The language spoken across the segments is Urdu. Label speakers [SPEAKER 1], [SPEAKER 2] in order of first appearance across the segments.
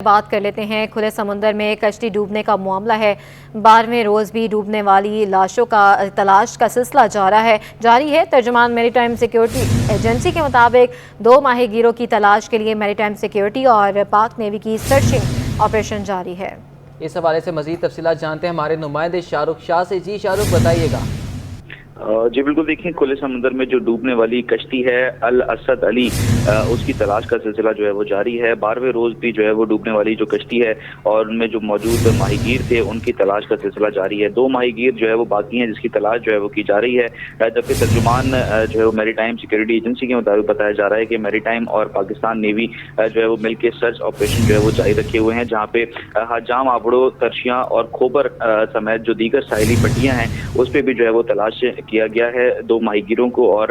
[SPEAKER 1] بات کر لیتے ہیں کھلے سمندر میں کشتی ڈوبنے کا معاملہ ہے۔ 12ویں روز بھی ڈوبنے والی لاشوں کا تلاش کا سلسلہ جاری ہے۔ ترجمان میری ٹائم سیکیورٹی ایجنسی کے مطابق 2 ماہی گیروں کی تلاش کے لیے میری ٹائم سیکیورٹی اور پاک نیوی کی سرچنگ آپریشن جاری ہے۔
[SPEAKER 2] اس حوالے سے مزید تفصیلات جانتے ہیں ہمارے نمائندے شاہ رخ شاہ سے۔ جی شاہ رخ، بتائیے گا۔
[SPEAKER 3] جی بالکل، دیکھیں کھلے سمندر میں جو ڈوبنے والی کشتی ہے الاسد علی، اس کی تلاش کا سلسلہ جو ہے وہ جاری ہے۔ 12ویں روز بھی جو ہے وہ ڈوبنے والی جو کشتی ہے اور ان میں جو موجود ماہی گیر تھے ان کی تلاش کا سلسلہ جاری ہے۔ 2 ماہی گیر جو ہے وہ باقی ہیں جس کی تلاش جو ہے وہ کی جا رہی ہے، جبکہ ترجمان جو ہے وہ میری ٹائم سیکیورٹی ایجنسی کے مطابق بتایا جا رہا ہے کہ میری ٹائم اور پاکستان نیوی جو ہے وہ مل کے سرچ آپریشن جو ہے وہ جاری رکھے ہوئے ہیں، جہاں پہ حجام آبڑو، ترشیاں اور کھوبر سمیت جو دیگر ساحلی پٹیاں ہیں اس پہ بھی جو ہے وہ تلاش کیا گیا ہے 2 ماہی گیروں کو، اور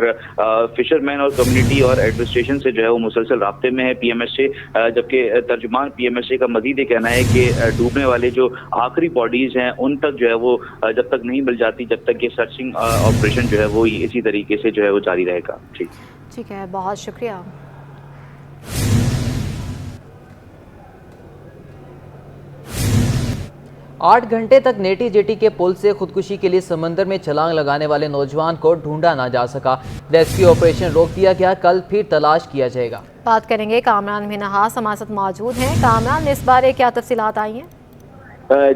[SPEAKER 3] فشرمین اور کمیونٹی اور ایڈمنسٹریشن سے جو ہے وہ مسلسل رابطے میں ہے پی ایم ایس اے، جبکہ ترجمان پی ایم ایس اے کا مزید یہ کہنا ہے کہ ڈوبنے والے جو آخری باڈیز ہیں ان تک جو ہے وہ جب تک نہیں مل جاتی جب تک یہ سرچنگ آپریشن جو ہے وہ اسی طریقے سے جو ہے وہ جاری رہے گا۔
[SPEAKER 1] ٹھیک ہے، بہت شکریہ۔
[SPEAKER 2] 8 گھنٹے تک نیٹی جیٹی کے پل سے خودکشی کے لیے سمندر میں چھلانگ لگانے والے نوجوان کو ڈھونڈا نہ جا سکا۔ ریسکیو آپریشن روک دیا گیا، کل پھر تلاش کیا جائے گا۔
[SPEAKER 1] بات کریں گے کامران منہاس ہمارے ساتھ موجود ہیں۔ کامران، اس بارے کیا تفصیلات آئی ہیں؟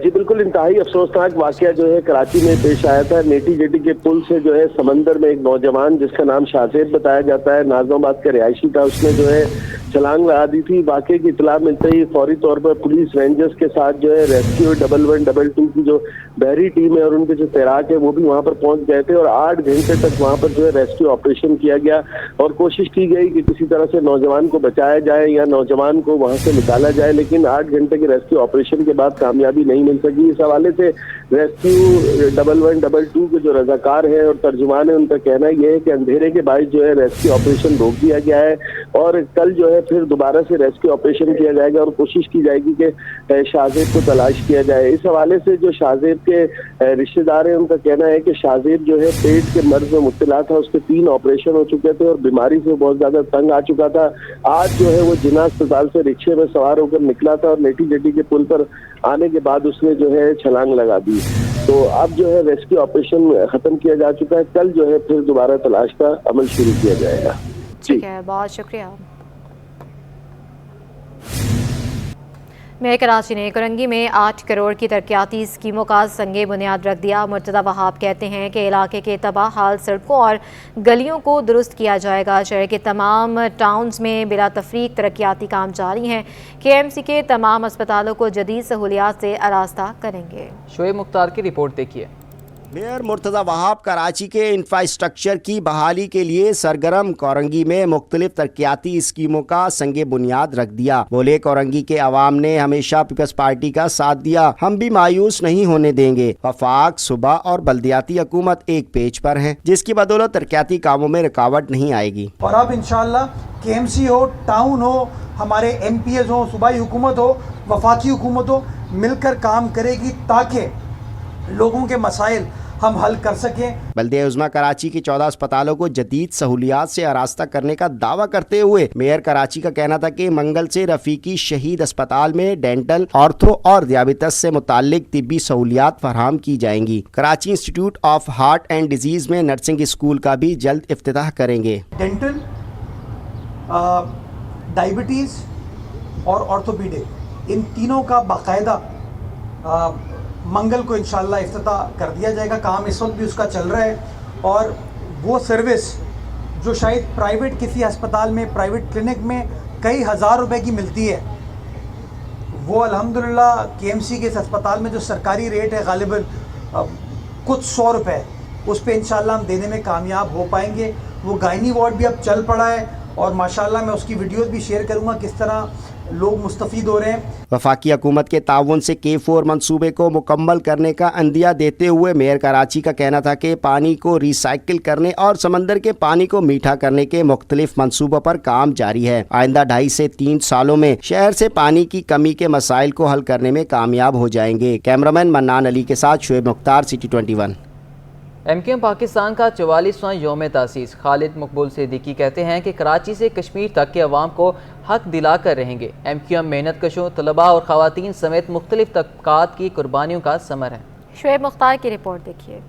[SPEAKER 4] جی بالکل، انتہائی افسوسناک واقعہ جو ہے کراچی میں پیش آیا تھا۔ نیٹی جیٹی کے پل سے جو ہے سمندر میں ایک نوجوان جس کا نام شاہزیب بتایا جاتا ہے، نازم آباد کا رہائشی تھا، اس نے جو ہے چھلانگ لگا دی تھی۔ واقعے کی اطلاع ملتے ہی فوری طور پر پولیس رینجرز کے ساتھ جو ہے ریسکیو 1112 کی جو بحری ٹیم ہے اور ان کے جو تیراک ہے وہ بھی وہاں پر پہنچ گئے تھے، اور 8 گھنٹے تک وہاں پر جو ہے ریسکیو آپریشن کیا گیا اور کوشش کی گئی کہ کسی طرح سے نوجوان کو بچایا جائے یا نوجوان کو وہاں سے نکالا جائے، لیکن 8 گھنٹے کے ریسکیو آپریشن کے بعد کامیابی نہیں مل سکی۔ اس حوالے سے ریسکیو 1112 کے جو رضاکار ہیں اور ترجمان ہیں ان کا کہنا یہ ہے کہ اندھیرے کے باعث جو ہے ریسکیو آپریشن روک دیا گیا ہے، اور کل جو ہے پھر دوبارہ سے ریسکیو آپریشن کیا جائے گا اور کوشش کی جائے گی کہ شاہزیب کو تلاش کیا جائے۔ اس حوالے سے جو شاہزیب کے رشتہ دار ہیں ان کا کہنا ہے کہ شاہزیب جو ہے پیٹ کے مرض میں مبتلا تھا، اس کے 3 آپریشن ہو چکے تھے اور بیماری سے بہت زیادہ تنگ آ چکا تھا۔ آج جو ہے وہ جناح اسپتال سے رکشے میں سوار ہو کر نکلا تھا اور نیٹی جیٹی کے پل پر آنے کے بعد اس نے جو ہے چھلانگ لگا دی۔ تو اب جو ہے ریسکیو آپریشن ختم کیا جا چکا ہے، کل جو ہے پھر دوبارہ تلاش کا عمل شروع کیا جائے گا۔
[SPEAKER 1] ٹھیک ہے، بہت شکریہ۔ میئر کراچی نے کرنگی میں 8 کروڑ کی ترقیاتی اسکیموں کا سنگ بنیاد رکھ دیا۔ مرتضی وہاب کہتے ہیں کہ علاقے کے تباہ حال سڑکوں اور گلیوں کو درست کیا جائے گا۔ شہر کے تمام ٹاؤنز میں بلا تفریق ترقیاتی کام جاری ہیں۔ کے ایم سی کے تمام اسپتالوں کو جدید سہولیات سے آراستہ کریں گے۔
[SPEAKER 2] شعیب مختار کی رپورٹ دیکھیے۔
[SPEAKER 5] میئر مرتضی وہاب کراچی کے انفراسٹرکچر کی بحالی کے لیے سرگرم۔ کورنگی میں مختلف ترقیاتی اسکیموں کا سنگ بنیاد رکھ دیا۔ بولے کورنگی کے عوام نے ہمیشہ پیپلز پارٹی کا ساتھ دیا، ہم بھی مایوس نہیں ہونے دیں گے۔ وفاق، صوبہ اور بلدیاتی حکومت ایک پیج پر ہیں جس کی بدولت ترقیاتی کاموں میں رکاوٹ نہیں آئے گی۔
[SPEAKER 6] اور اب انشاءاللہ کے ایم سی ہو، ٹاؤن ہو، ہمارے ایم پی ایز ہو، صوبائی حکومت ہو، وفاقی حکومت ہو، مل کر کام کرے گی تاکہ لوگوں کے مسائل ہم حل کر سکیں۔
[SPEAKER 5] بلدیہ عظمیٰ کراچی کے 14 اسپتالوں کو جدید سہولیات سے آراستہ کرنے کا دعویٰ کرتے ہوئے میئر کراچی کا کہنا تھا کہ منگل سے رفیقی شہید اسپتال میں ڈینٹل، آرتھرو اور دیابیطس سے متعلق طبی سہولیات فراہم کی جائیں گی۔ Karachi institute of heart and disease میں نرسنگ اسکول کا بھی جلد افتتاح کریں گے۔
[SPEAKER 6] ڈینٹل، ڈائبٹیز اور آرتھوپیڈک، ان تینوں کا باقاعدہ منگل کو انشاءاللہ افتتاح کر دیا جائے گا۔ کام اس وقت بھی اس کا چل رہا ہے، اور وہ سروس جو شاید پرائیویٹ کسی ہسپتال میں، پرائیویٹ کلینک میں کئی ہزار روپے کی ملتی ہے، وہ الحمدللہ کے ایم سی کے اس اسپتال میں جو سرکاری ریٹ ہے غالباً کچھ 100 روپے، اس پہ انشاءاللہ ہم دینے میں کامیاب ہو پائیں گے۔ وہ گائنی وارڈ بھی اب چل پڑا ہے، اور ماشاءاللہ میں اس کی ویڈیوز بھی شیئر کروں گا کس طرح لوگ مستفید ہو رہے ہیں۔
[SPEAKER 5] وفاقی حکومت کے تعاون سے K4 منصوبے کو مکمل کرنے کا عندیہ دیتے ہوئے میئر کراچی کا کہنا تھا کہ پانی کو ری سائیکل کرنے اور سمندر کے پانی کو میٹھا کرنے کے مختلف منصوبوں پر کام جاری ہے۔ آئندہ 2.5 سے 3 سالوں میں شہر سے پانی کی کمی کے مسائل کو حل کرنے میں کامیاب ہو جائیں گے۔ کیمرامین منان علی کے ساتھ Shoaib Mukhtar, city 21۔
[SPEAKER 2] M Q M Pakistan کا 44واں یوم تاسیس۔ خالد مقبول صدیقی کہتے ہیں کہ کراچی سے کشمیر تک کے عوام کو حق دلا کر رہیں گے۔ MQM محنت کشوں، طلباء اور خواتین سمیت مختلف طبقات کی قربانیوں کا ثمر ہے۔
[SPEAKER 1] شعیب مختار کی رپورٹ دیکھیے۔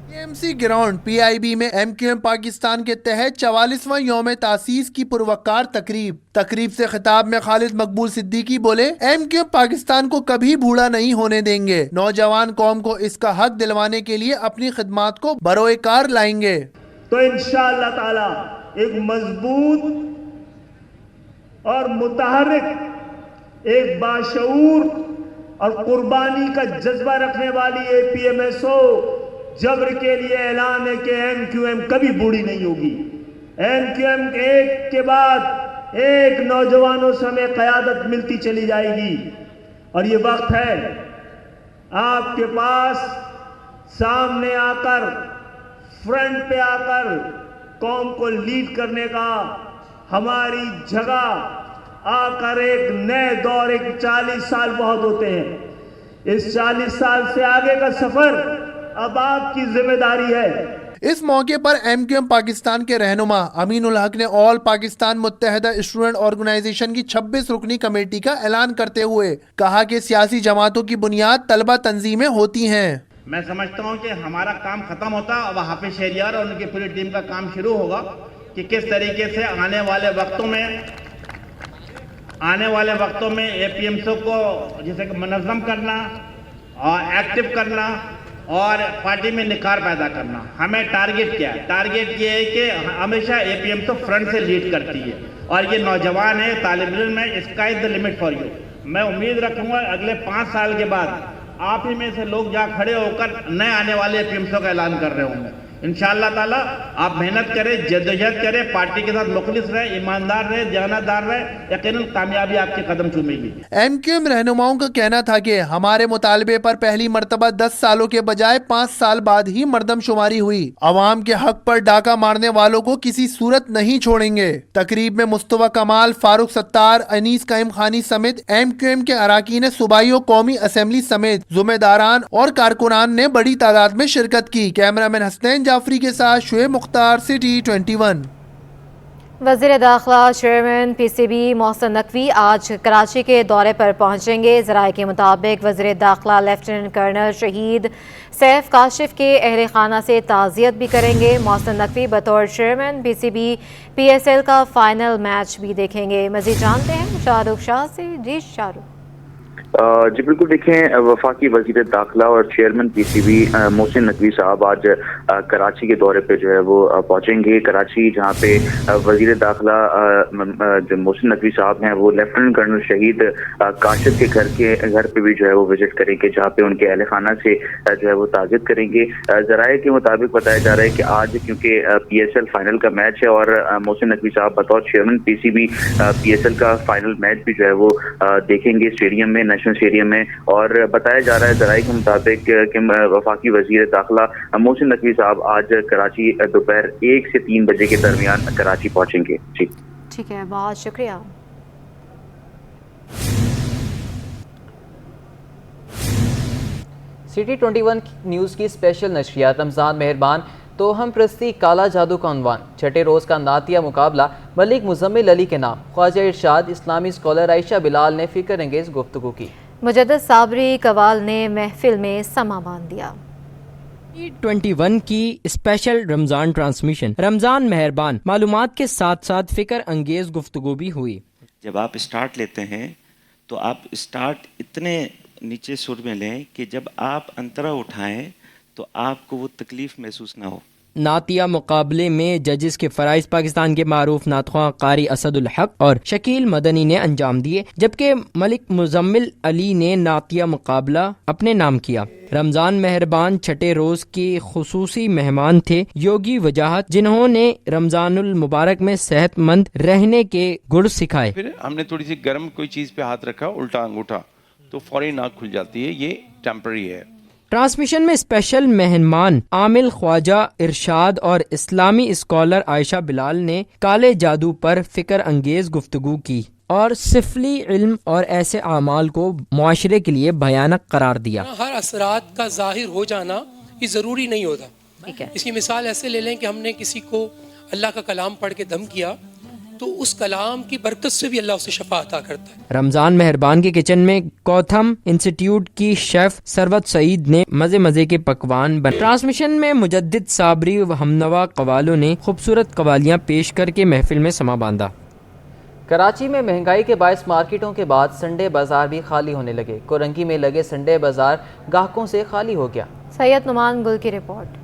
[SPEAKER 7] KMC گراؤنڈ PIB میں MQM پاکستان کے تحت 44واں یوم تاسیس کی پروقار تقریب سے خطاب میں خالد مقبول صدیقی بولے MQM پاکستان کو کبھی بھولا نہیں ہونے دیں گے، نوجوان قوم کو اس کا حق دلوانے کے لیے اپنی خدمات کو بروئے کار لائیں گے۔
[SPEAKER 8] تو انشاءاللہ تعالی ایک مضبوط اور متحرک، ایک باشعور اور قربانی کا جذبہ رکھنے والی APMSO جبر کے لیے اعلان ہے کہ MQM کبھی بوڑھی نہیں ہوگی۔ MQM ایک کے بعد ایک نوجوانوں سے ہمیں قیادت ملتی چلی جائے گی، اور یہ وقت ہے آپ کے پاس سامنے آ کر، فرنٹ پہ آ کر قوم کو لیڈ کرنے کا، ہماری جگہ آ کر ایک نئے دور، ایک 40 سال بہت ہوتے ہیں، اس 40 سال سے آگے کا سفر اب آپ کی ذمہ داری ہے۔
[SPEAKER 7] اس موقع پر MQM پاکستان کے رہنما امین الحق نے آل پاکستان متحدہ اسٹوڈنٹ آرگنائزیشن کی 26 رکنی کمیٹی کا اعلان کرتے ہوئے کہا کہ سیاسی جماعتوں کی بنیاد طلبہ تنظیمیں ہوتی ہیں۔
[SPEAKER 8] میں سمجھتا ہوں کہ ہمارا کام ختم ہوتا، اب حافظ شہریار اور ان کی پوری ٹیم کا کام شروع ہوگا کہ کس طریقے سے آنے والے وقتوں میں APMSO کو جیسے کہ منظم کرنا اور ایکٹیو کرنا اور پارٹی میں نکھار پیدا کرنا۔ ہمیں ٹارگٹ کیا ہے؟ ٹارگٹ یہ ہے کہ ہمیشہ APMSO فرنٹ سے لیڈ کرتی ہے، اور یہ نوجوان ہے، طالب علم ہے، sky is the limit for you. میں امید رکھوں گا اگلے 5 سال کے بعد آپ ہی میں سے لوگ جہاں کھڑے ہو کر نئے آنے والے APMSO کا اعلان کر رہے ہوں گے۔ انشاءاللہ تعالیٰ آپ محنت کریں، جدوجہد کریں، پارٹی کے ساتھ مخلص رہیں، ایماندار رہیں، دیانتدار رہیں، یقیناً کامیابی آپ کے قدم چومے گی۔
[SPEAKER 7] MQM رہنماؤں کا کہنا تھا کہ ہمارے مطالبے پر پہلی مرتبہ 10 سالوں کے بجائے 5 سال بعد ہی مردم شماری ہوئی۔ عوام کے حق پر ڈاکہ مارنے والوں کو کسی صورت نہیں چھوڑیں گے۔ تقریب میں مصطفیٰ کمال، فاروق ستار، انیس قائم خانی سمیت MQM کے اراکین صوبائی و قومی اسمبلی سمیت ذمہ داران اور کارکنان نے بڑی تعداد میں شرکت کی۔ کیمرامین حسنین جعفری کے ساتھ شعیب مختار، سٹی 21۔
[SPEAKER 1] وزیر داخلہ چیئرمین PCB محسن نقوی آج کراچی کے دورے پر پہنچیں گے۔ ذرائع کے مطابق وزیر داخلہ لیفٹیننٹ کرنل شہید سیف کاشف کے اہل خانہ سے تعزیت بھی کریں گے۔ محسن نقوی بطور چیئرمین PCB PSL کا فائنل میچ بھی دیکھیں گے۔ مزید جانتے ہیں شاہ رخ شاہ سے۔ جی شاہ رخ۔
[SPEAKER 3] جی بالکل، دیکھیں وفاقی وزیر داخلہ اور چیئرمین PCB محسن نقوی صاحب آج کراچی کے دورے پہ جو ہے وہ پہنچیں گے۔ کراچی جہاں پہ وزیر داخلہ جو محسن نقوی صاحب ہیں وہ لیفٹیننٹ کرنل شہید کاشف کے گھر پہ بھی جو ہے وہ وزٹ کریں گے، جہاں پہ ان کے اہل خانہ سے جو ہے وہ تعزیت کریں گے۔ ذرائع کے مطابق بتایا جا رہا ہے کہ آج کیونکہ PSL فائنل کا میچ ہے اور محسن نقوی صاحب بطور چیئرمین PCB PSL کا فائنل میچ بھی جو ہے وہ دیکھیں گے اسٹیڈیم میں، نیشنل اسٹیڈیم میں۔ اور بتایا جا رہا ہے ذرائع کے مطابق کہ وفاقی وزیر داخلہ محسن نقوی صاحب آج کراچی دوپہر 1 سے 3 بجے کے درمیان کراچی پہنچیں گے۔ جی
[SPEAKER 1] ٹھیک ہے، بہت شکریہ۔
[SPEAKER 2] سٹی 21 نیوز کی اسپیشل نشریات رمضان مہربان تو ہم پرستی کالا جادو کا عنوان، چھٹے روز کا نعتیہ مقابلہ ملک مزمل علی کے نام، خواجہ ارشاد اسلامی اسکالر عائشہ بلال نے فکر انگیز گفتگو کی۔
[SPEAKER 1] مجدد صابری قوال نے محفل میں سما باندھ دیا۔
[SPEAKER 9] 21 کی اسپیشل رمضان ٹرانسمیشن رمضان مہربان معلومات کے ساتھ ساتھ فکر انگیز گفتگو بھی ہوئی۔
[SPEAKER 10] جب آپ اسٹارٹ لیتے ہیں تو آپ اسٹارٹ اتنے نیچے سر میں لیں کہ جب آپ انترا اٹھائیں تو آپ کو وہ تکلیف محسوس نہ ہو۔
[SPEAKER 9] نعتیہ مقابلے میں ججز کے فرائض پاکستان کے معروف نعت خواں قاری اسد الحق اور شکیل مدنی نے انجام دیے، جبکہ ملک مزمل علی نے نعتیہ مقابلہ اپنے نام کیا۔ رمضان مہربان چھٹے روز کے خصوصی مہمان تھے یوگی وجاہت، جنہوں نے رمضان المبارک میں صحت مند رہنے کے گڑ سکھائے۔
[SPEAKER 11] پھر ہم نے تھوڑی سی گرم کوئی چیز پہ ہاتھ رکھا، الٹا انگوٹھا، تو فوری ناک کھل جاتی ہے، یہ ٹیمپرری ہے۔
[SPEAKER 9] ٹرانسمیشن میں اسپیشل مہمان عامل خواجہ ارشاد اور اسلامی اسکالر عائشہ بلال نے کالے جادو پر فکر انگیز گفتگو کی اور سفلی علم اور ایسے اعمال کو معاشرے کے لیے بھیانک قرار دیا۔
[SPEAKER 12] ہر اثرات کا ظاہر ہو جانا یہ ضروری نہیں ہوتا۔ اس کی مثال ایسے لے لیں کہ ہم نے کسی کو اللہ کا کلام پڑھ کے دم کیا تو اس کلام کی برکت سے بھی اللہ اسے شفا عطا کرتا ہے۔
[SPEAKER 9] رمضان مہربان کے کچن میں کوتھم انسٹیٹیوٹ کی شیف سروت سعید نے مزے کے پکوان ٹرانسمیشن میں مجدد صابری و ہمنوا قوالوں نے خوبصورت قوالیاں پیش کر کے محفل میں سما باندھا۔
[SPEAKER 2] کراچی میں مہنگائی کے باعث مارکیٹوں کے بعد سنڈے بازار بھی خالی ہونے لگے۔ کورنگی میں لگے سنڈے بازار گاہکوں سے خالی ہو گیا۔
[SPEAKER 1] سید نعمان گل کی رپورٹ۔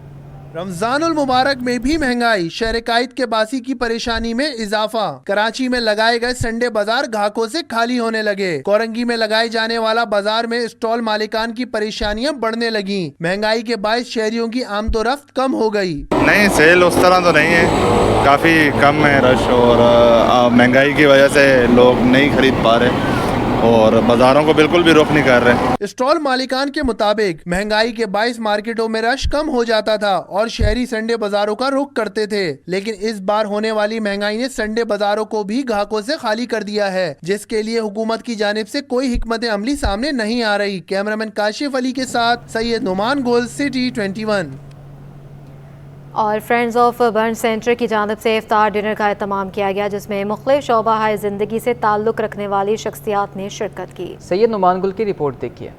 [SPEAKER 7] رمضان المبارک میں بھی مہنگائی، شہر قائد کے باسی کی پریشانی میں اضافہ۔ کراچی میں لگائے گئے سنڈے بازار گاہکوں سے خالی ہونے لگے۔ کورنگی میں لگائے جانے والا بازار میں اسٹال مالکان کی پریشانیاں بڑھنے لگیں۔ مہنگائی کے باعث شہریوں کی آمد و رفت کم ہو گئی۔
[SPEAKER 13] نہیں، سیل اس طرح تو نہیں ہے، کافی کم ہے رش، اور مہنگائی کی وجہ سے لوگ نہیں خرید پا رہے اور بازاروں کو بالکل بھی رخ نہیں کر رہے۔
[SPEAKER 7] اسٹال مالکان کے مطابق مہنگائی کے باعث مارکیٹوں میں رش کم ہو جاتا تھا اور شہری سنڈے بازاروں کا رخ کرتے تھے، لیکن اس بار ہونے والی مہنگائی نے سنڈے بازاروں کو بھی گاہکوں سے خالی کر دیا ہے، جس کے لیے حکومت کی جانب سے کوئی حکمت عملی سامنے نہیں آ رہی۔ کیمرامین کاشف علی کے ساتھ سید نعمان گول، سٹی 21۔
[SPEAKER 1] اور فرینڈز آف برن سینٹر کی جانب سے افطار ڈنر کا اہتمام کیا گیا، جس میں مختلف شعبہ زندگی سے تعلق رکھنے والی شخصیات نے شرکت کی۔
[SPEAKER 2] سید نعمان گل کی رپورٹ دیکھیے۔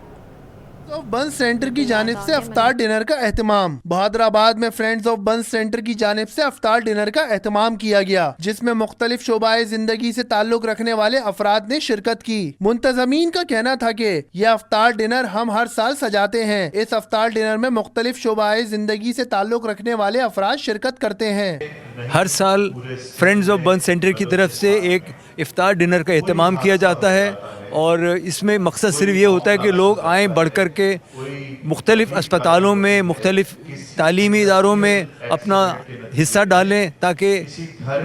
[SPEAKER 7] آف بن سینٹر کی جانب سے افطار ڈنر کا اہتمام۔ بہادر آباد میں فرینڈز آف بن سینٹر کی جانب سے افطار ڈنر کا اہتمام کیا گیا، جس میں مختلف شعبہ زندگی سے تعلق رکھنے والے افراد نے شرکت کی۔ منتظمین کا کہنا تھا کہ یہ افطار ڈنر ہم ہر سال سجاتے ہیں۔ اس افطار ڈنر میں مختلف شعبہ زندگی سے تعلق رکھنے والے افراد شرکت کرتے ہیں۔
[SPEAKER 14] ہر سال فرینڈز آف برن سینٹر کی طرف سے ایک افطار ڈنر کا اہتمام کیا جاتا ہے، اور اس میں مقصد صرف یہ ہوتا ہے کہ لوگ آئیں بڑھ کر کے مختلف اسپتالوں میں، مختلف تعلیمی اداروں میں اپنا حصہ ڈالیں، تاکہ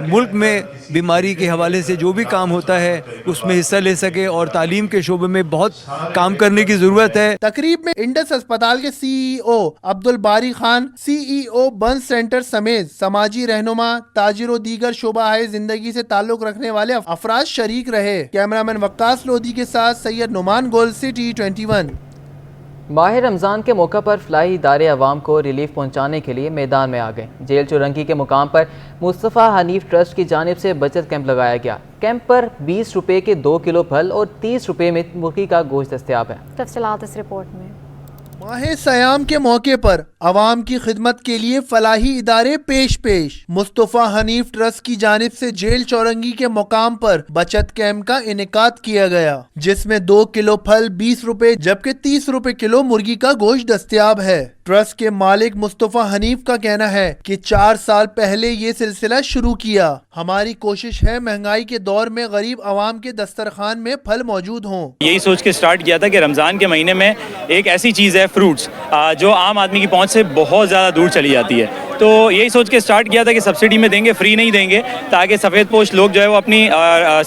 [SPEAKER 14] ملک میں بیماری کے حوالے سے جو بھی کام ہوتا ہے اس میں حصہ لے سکے، اور تعلیم کے شعبے میں بہت کام کرنے کی ضرورت ہے۔
[SPEAKER 7] تقریب میں انڈس اسپتال کے سی ای او عبدالباری خان، سی ای او برن سینٹر سمیت سماجی رہنما، تاجر و دیگر شعبہ زندگی سے تعلق رکھنے والے افراد شریک رہے۔ کیمرامین وقاص لودھی کے ساتھ سید نعمان گول، سٹی 21۔
[SPEAKER 2] ماہ رمضان کے موقع پر فلاحی ادارے عوام کو ریلیف پہنچانے کے لیے میدان میں آ گئے۔ جیل چورنگی کے مقام پر مصطفیٰ حنیف ٹرسٹ کی جانب سے بچت کیمپ لگایا گیا۔ کیمپ پر 20 روپے کے 2 کلو پھل اور 30 روپے میں مرغی کا گوشت دستیاب ہے۔
[SPEAKER 1] تفصیلات اس رپورٹ میں۔
[SPEAKER 7] ماہ سیام کے موقع پر عوام کی خدمت کے لیے فلاحی ادارے پیش۔ مصطفیٰ حنیف ٹرسٹ کی جانب سے جیل چورنگی کے مقام پر بچت کیمپ کا انعقاد کیا گیا، جس میں 2 کلو پھل 20 روپے جبکہ 30 روپے کلو مرغی کا گوشت دستیاب ہے۔ ٹرسٹ کے مالک مصطفیٰ حنیف کا کہنا ہے کہ 4 سال پہلے یہ سلسلہ شروع کیا۔ ہماری کوشش ہے مہنگائی کے دور میں غریب عوام کے دسترخوان میں پھل موجود ہوں۔
[SPEAKER 15] یہی سوچ کے سٹارٹ کیا تھا کہ رمضان کے مہینے میں ایک ایسی چیز ہے فروٹس جو عام آدمی کی پہنچ سے بہت زیادہ دور چلی جاتی ہے، تو یہی سوچ کے سٹارٹ کیا تھا کہ سبسڈی میں دیں گے، فری نہیں دیں گے، تاکہ سفید پوش لوگ جو ہے وہ اپنی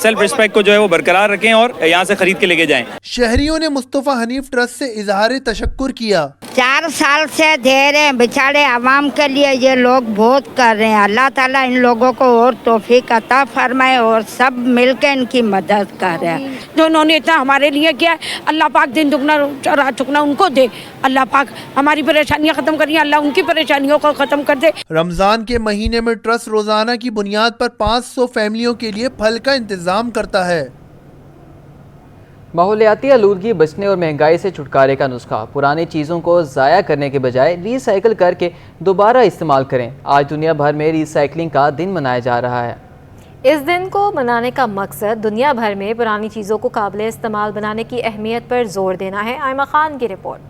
[SPEAKER 15] سیلف رسپیکٹ کو جو ہے وہ برقرار رکھیں اور یہاں سے خرید کے لے کے جائیں۔
[SPEAKER 7] شہریوں نے مصطفیٰ حنیف ٹرسٹ سے اظہار تشکر کیا۔
[SPEAKER 16] 4 سال سے دے رہے ہیں بیچارے عوام کے لیے، یہ لوگ بہت کر رہے ہیں۔ اللہ تعالیٰ ان لوگوں کو اور توفیق عطا فرمائے اور سب مل کے ان کی مدد کر رہے ہیں۔
[SPEAKER 17] جو انہوں نے اتنا ہمارے لیے کیا ہے، اللہ پاک دن دگنا رات چگنا ان کو دے۔ اللہ پاک ہماری پریشانیاں ختم کر رہی ہیں، اللہ ان کی پریشانیوں کو ختم کر دے۔
[SPEAKER 7] رمضان کے مہینے میں ٹرسٹ روزانہ کی بنیاد پر 500 فیملیوں کے لیے پھل کا انتظام کرتا ہے۔
[SPEAKER 2] ماحولیاتی آلودگی بچنے اور مہنگائی سے چھٹکارے کا نسخہ، پرانی چیزوں کو ضائع کرنے کے بجائے ری سائیکل کر کے دوبارہ استعمال کریں۔ آج دنیا بھر میں ری سائیکلنگ کا دن منایا جا رہا ہے۔
[SPEAKER 1] اس دن کو منانے کا مقصد دنیا بھر میں پرانی چیزوں کو قابل استعمال بنانے کی اہمیت پر زور دینا ہے۔ آئمہ خان کی رپورٹ۔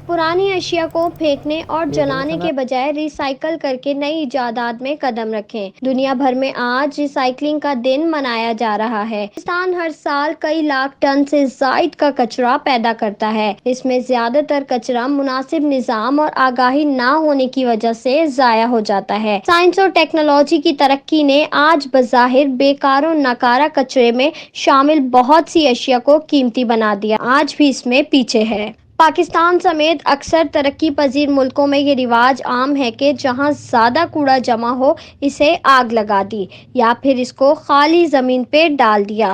[SPEAKER 18] پرانی اشیاء کو پھینکنے اور جلانے کے بجائے ری سائیکل کر کے نئی ایجادات میں قدم رکھیں۔ دنیا بھر میں آج ری سائیکلنگ کا دن منایا جا رہا ہے۔ پاکستان ہر سال کئی لاکھ ٹن سے زائد کا کچرا پیدا کرتا ہے۔ اس میں زیادہ تر کچرا مناسب نظام اور آگاہی نہ ہونے کی وجہ سے ضائع ہو جاتا ہے۔ سائنس اور ٹیکنالوجی کی ترقی نے آج بظاہر بیکار و ناکارہ کچرے میں شامل بہت سی اشیاء کو قیمتی بنا دیا، آج بھی اس میں پیچھے ہے۔ پاکستان سمیت اکثر ترقی پذیر ملکوں میں یہ رواج عام ہے کہ جہاں زیادہ کوڑا جمع ہو اسے آگ لگا دی یا پھر اس کو خالی زمین پہ ڈال دیا۔